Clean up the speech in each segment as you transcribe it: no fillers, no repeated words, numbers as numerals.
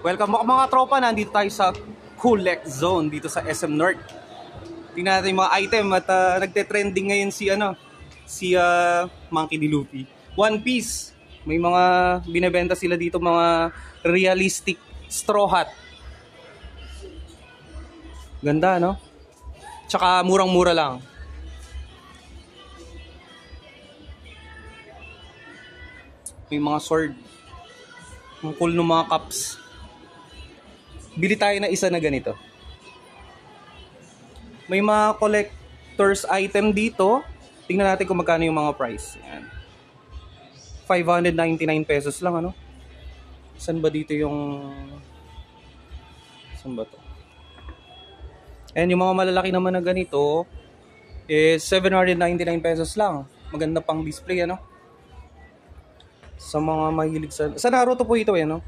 Welcome mga tropa, nandito tayo sa Collect Zone dito sa SM North. Tingnan natin yung mga item at nagte-trending ngayon si Monkey D. Luffy. One Piece. May mga binebenta sila dito, mga realistic straw hat. Ganda, no? Tsaka murang-mura lang. May mga sword. Ang cool ng mga cups. Bili tayo na isa na ganito. May mga collector's item dito. Tingnan natin kung magkano yung mga price. Ayan. 599 pesos lang, ano? Saan ba dito yung... Saan ba to? And yung mga malalaki naman na ganito is 799 pesos lang. Maganda pang display, ano? Sa mga mahilig sa Naruto po ito, ano?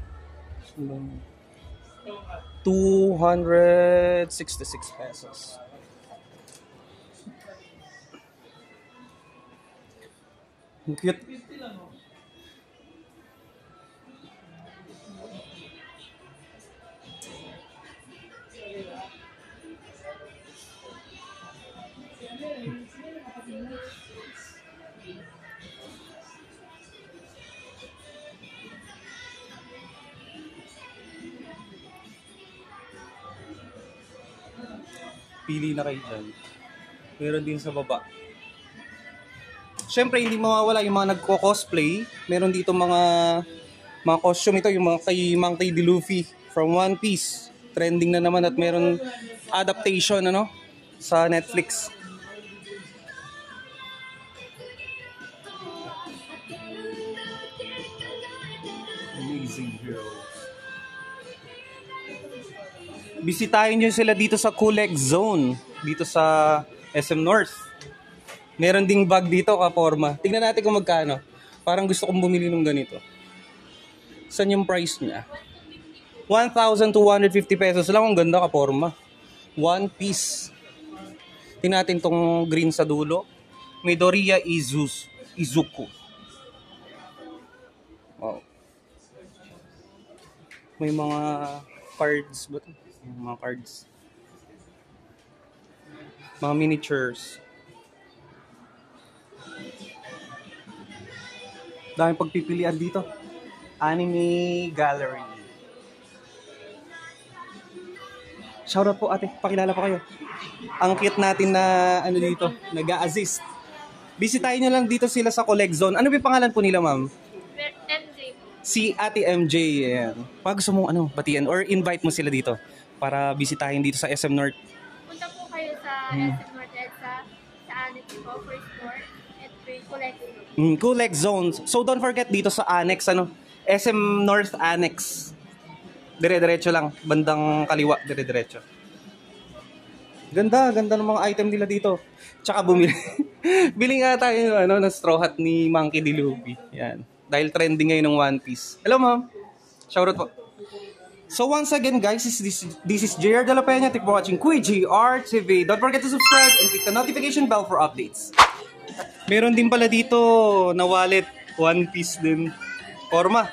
266 pesos. Cute. Pili na kayo dyan. Meron din sa baba. Siyempre, hindi mawawala yung mga nagko-cosplay. Meron dito mga costume. Ito yung mga kay Monkey D. Luffy from One Piece. Trending na naman at meron adaptation, ano, sa Netflix. Amazing Heroes. Bisitahin nyo sila dito sa Collect Zone, dito sa SM North. Meron ding bag dito, kaporma. Tingnan natin kung magkano. Parang gusto kong bumili ng ganito. Saan yung price niya? 1,250 pesos lang. Ang ganda, kaporma. One piece. Tingnan natin tong green sa dulo. Midoriya Izuku. Wow. May mga cards ba ito? Mga cards. Mga miniatures. Daming pagpipilian dito. Anime Gallery. Shoutout po ate, pakilala po kayo. Ang cute natin na ano dito, nag-a-assist. Bisitahin nyo lang dito sila sa Collect Zone. Ano ba yung pangalan po nila, ma'am? MJ. Si Ate MJ. Ayan. Pag gusto mong batian or invite mo sila dito para bisitahin dito sa SM North. Punta po kayo sa SM North EDSA, sa Annex po, first floor, at Collect Zone. Collect Zone. So don't forget dito sa Annex, SM North Annex. Dire-diretso lang, bandang kaliwa, dire-diretso. Ganda ng mga item nila dito. Tsaka bumili. Bili nga tayo ng straw hat ni Monkey D. Luffy. Yan. Dahil trending ngayon ng One Piece. Hello, ma'am. Shoutout po. So once again, guys, this is JR De La Peña. Thank you for watching Kuy JR TV. Don't forget to subscribe and click the notification bell for updates. Meron din pala dito na wallet. One Piece din. Forma.